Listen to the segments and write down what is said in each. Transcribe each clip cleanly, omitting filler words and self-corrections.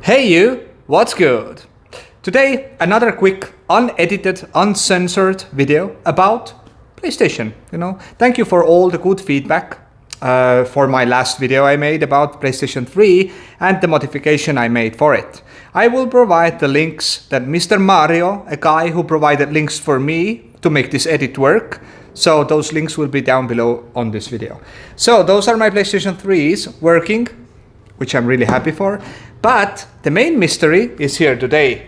Hey you, what's good? Today another quick, unedited, uncensored video about PlayStation. Thank you for all the good feedback for my last video I made about PlayStation 3 and the modification I made for it. I will provide the links that Mr. Mario, a guy who provided links for me to make this edit work. So those links will be down below on this video. So those are my PlayStation 3s working, which I'm really happy for. But the main mystery is here today.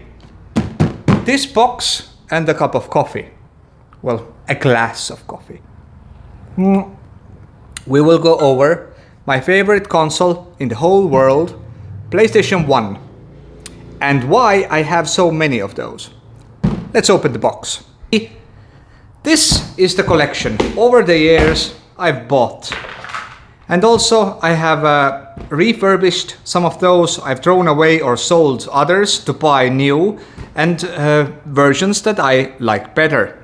This box and a cup of coffee. Well, a glass of coffee. We will go over my favorite console in the whole world, PlayStation 1. And why I have so many of those. Let's open the box. This is the collection. Over the years I've bought. And also I have refurbished some of those. I've thrown away or sold others to buy new and versions that I like better.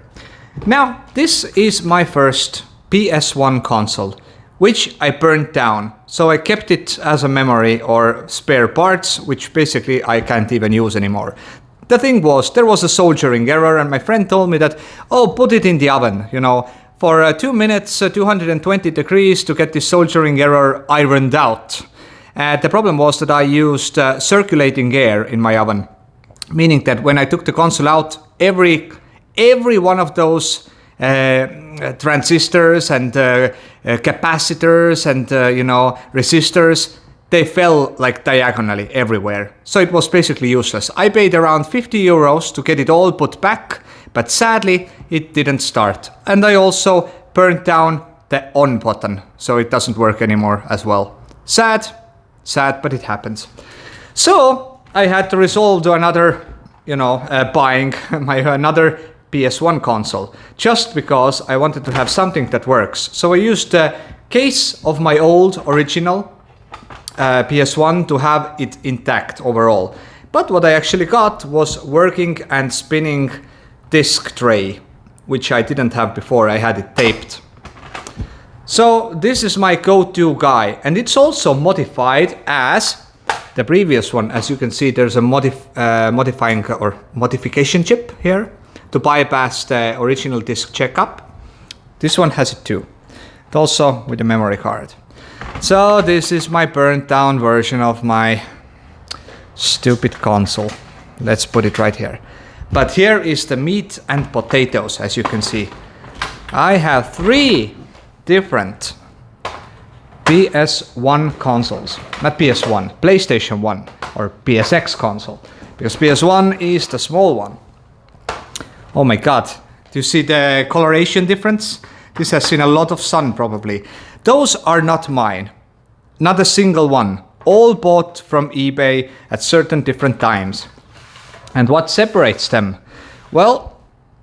Now, this is my first PS1 console, which I burnt down. So I kept it as a memory or spare parts, which basically I can't even use anymore. The thing was, there was a soldering error and my friend told me that, oh, put it in the oven, for 2 minutes, 220 degrees to get this soldering error ironed out. The problem was that I used circulating air in my oven, meaning that when I took the console out, every one of those transistors and capacitors and resistors, they fell like diagonally everywhere. So it was basically useless. I paid around 50 euros to get it all put back, but sadly it didn't start. And I also burnt down the on button, so it doesn't work anymore as well. Sad, but it happens. So I had to resolve to another, buying another PS1 console, just because I wanted to have something that works. So I used the case of my old original PS1 to have it intact overall. But what I actually got was working and spinning disc tray, which I didn't have before. I had it taped. So this is my go-to guy, and it's also modified as the previous one. As you can see, there's a modifying or modification chip here to bypass the original disc checkup. This one has it too, and also with a memory card. So this is my burnt down version of my stupid console. Let's put it right here. But here is the meat and potatoes, as you can see. I have 3 different PS1 consoles. Not PS1, PlayStation 1 or PSX console. Because PS1 is the small one. Oh my god, do you see the coloration difference? This has seen a lot of sun probably. Those are not mine. Not a single one. All bought from eBay at certain different times. And what separates them? Well,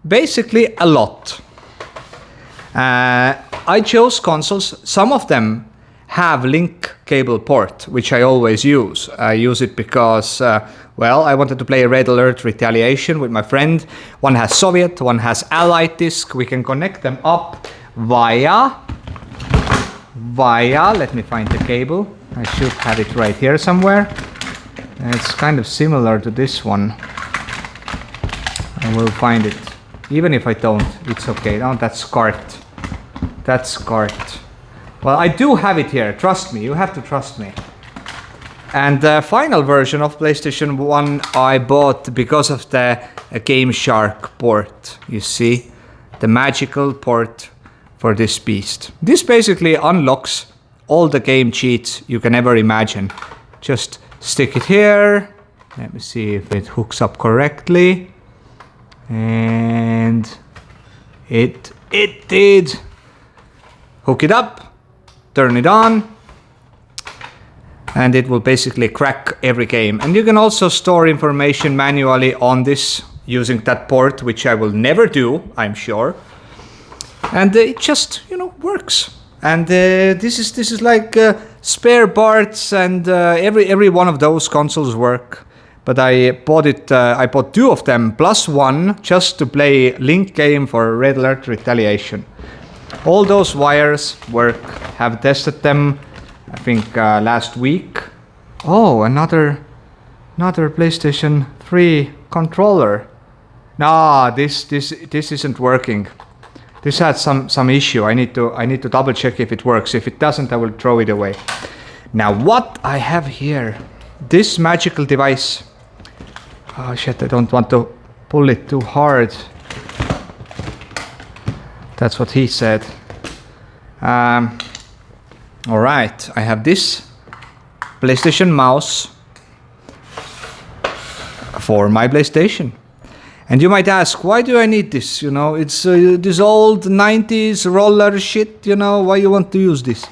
basically a lot. I chose consoles. Some of them have link cable port, which I always use. I use it because, I wanted to play Red Alert Retaliation with my friend. One has Soviet, one has Allied disc. We can connect them up via, let me find the cable. I should have it right here somewhere. It's kind of similar to this one. I will find it. Even if I don't, it's okay. No, that's SCART. That's SCART. Well, I do have it here. Trust me. You have to trust me. And the final version of PlayStation 1 I bought because of the Game Shark port. You see? The magical port for this beast. This basically unlocks all the game cheats you can ever imagine. Just stick it here. Let me see if it hooks up correctly. And it did. Hook it up, turn it on, and it will basically crack every game. And you can also store information manually on this using that port, which I will never do, I'm sure. And it just, works. And this is like spare parts, and every one of those consoles work. But I bought 2 of them plus 1 just to play Link game for Red Alert Retaliation. All those wires work. Have tested them, I think last week. Oh, another Another PlayStation 3 controller. No, this isn't working. This had some issue. I need to double check if it works. If it doesn't, I will throw it away. Now what I have here, this magical device. Oh shit, I don't want to pull it too hard. That's what he said. Alright, I have this PlayStation mouse for my PlayStation. And you might ask, why do I need this? You know, it's this old 90s roller shit, you know, why you want to use this?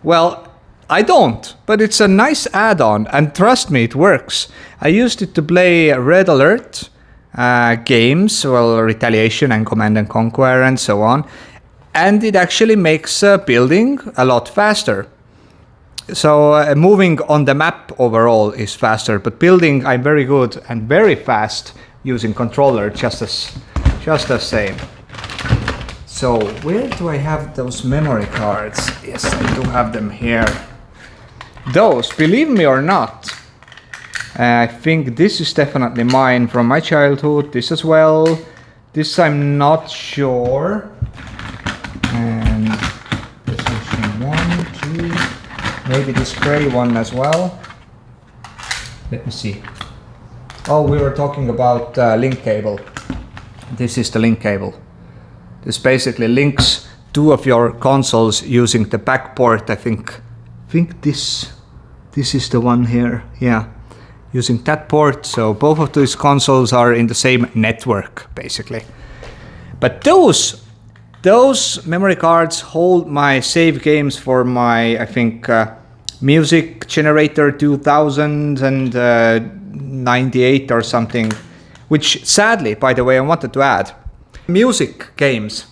Well, I don't, but it's a nice add-on, and trust me, it works. I used it to play Red Alert games, well, Retaliation and Command and Conquer and so on, and it actually makes building a lot faster. So moving on the map overall is faster, but building I'm very good and very fast using controller, just the same. So where do I have those memory cards? Yes, I do have them here. Those, believe me or not, I think this is definitely mine from my childhood. This as well. This I'm not sure. And PlayStation 1, 2, maybe this gray one as well. Let me see. Oh, we were talking about link cable. This is the link cable. This basically links two of your consoles using the back port. I think this is the one here. Yeah, using that port. So both of these consoles are in the same network, basically. But those memory cards hold my save games for my, I think, Music Generator 2000 and 98 or something, which sadly, by the way, I wanted to add, music games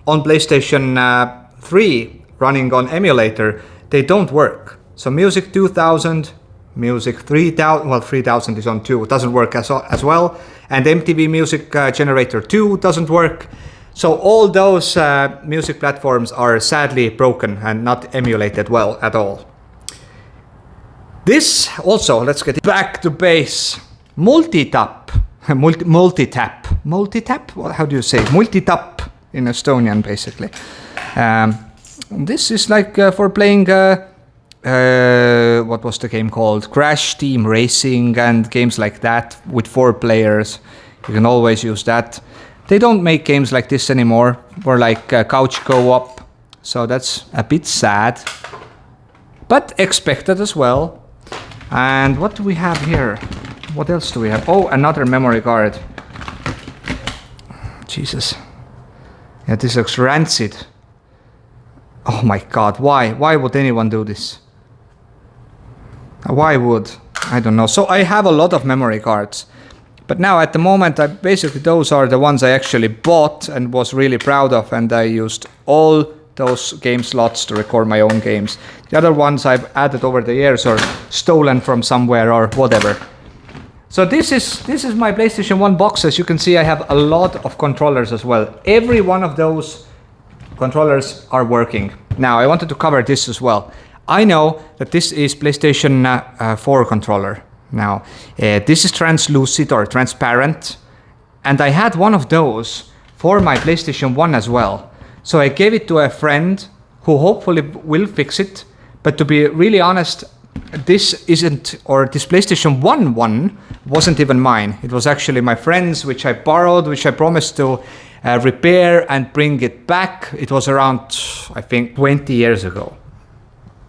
on PlayStation 3 running on emulator, they don't work. So Music 2000, Music 3000, well 3000 is on 2, it doesn't work as well, and MTV Music Generator 2 doesn't work. So all those music platforms are sadly broken and not emulated well at all. This also, let's get back to base. Multitap. Multitap? Well, how do you say? Multitap in Estonian, basically. This is like for playing, what was the game called? Crash Team Racing and games like that with 4 players. You can always use that. They don't make games like this anymore, or like couch co-op. So that's a bit sad, but expected as well. And what do we have here? What else do we have? Oh, another memory card. Jesus. Yeah, this looks rancid. Oh my god, why? Why would anyone do this? Why would? I don't know. So I have a lot of memory cards. But now at the moment, basically those are the ones I actually bought and was really proud of, and I used all those game slots to record my own games. The other ones I've added over the years or stolen from somewhere or whatever. So this is my PlayStation 1 box. As you can see, I have a lot of controllers as well. Every one of those controllers are working. Now I wanted to cover this as well. I know that this is PlayStation 4 controller. Now this is translucent or transparent, and I had one of those for my PlayStation 1 as well. So I gave it to a friend who hopefully will fix it. But to be really honest, this PlayStation 1 one wasn't even mine. It was actually my friend's, which I borrowed, which I promised to repair and bring it back. It was around, I think, 20 years ago.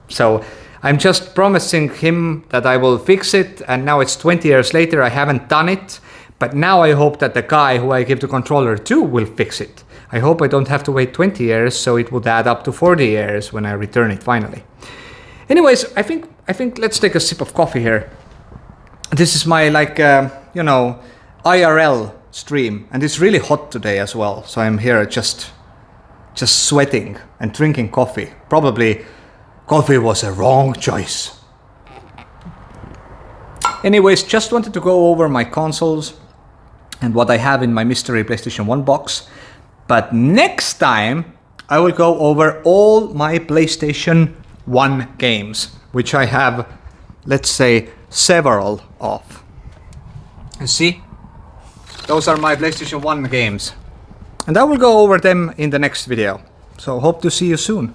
So I'm just promising him that I will fix it. And now it's 20 years later, I haven't done it. But now I hope that the guy who I give the controller to will fix it. I hope I don't have to wait 20 years, so it would add up to 40 years when I return it finally. Anyways, I think let's take a sip of coffee here. This is my IRL stream, and it's really hot today as well. So I'm here just sweating and drinking coffee. Probably coffee was a wrong choice. Anyways, just wanted to go over my consoles and what I have in my mystery PlayStation 1 box. But next time, I will go over all my PlayStation 1 games, which I have, let's say, several of. You see? Those are my PlayStation 1 games. And I will go over them in the next video. So hope to see you soon.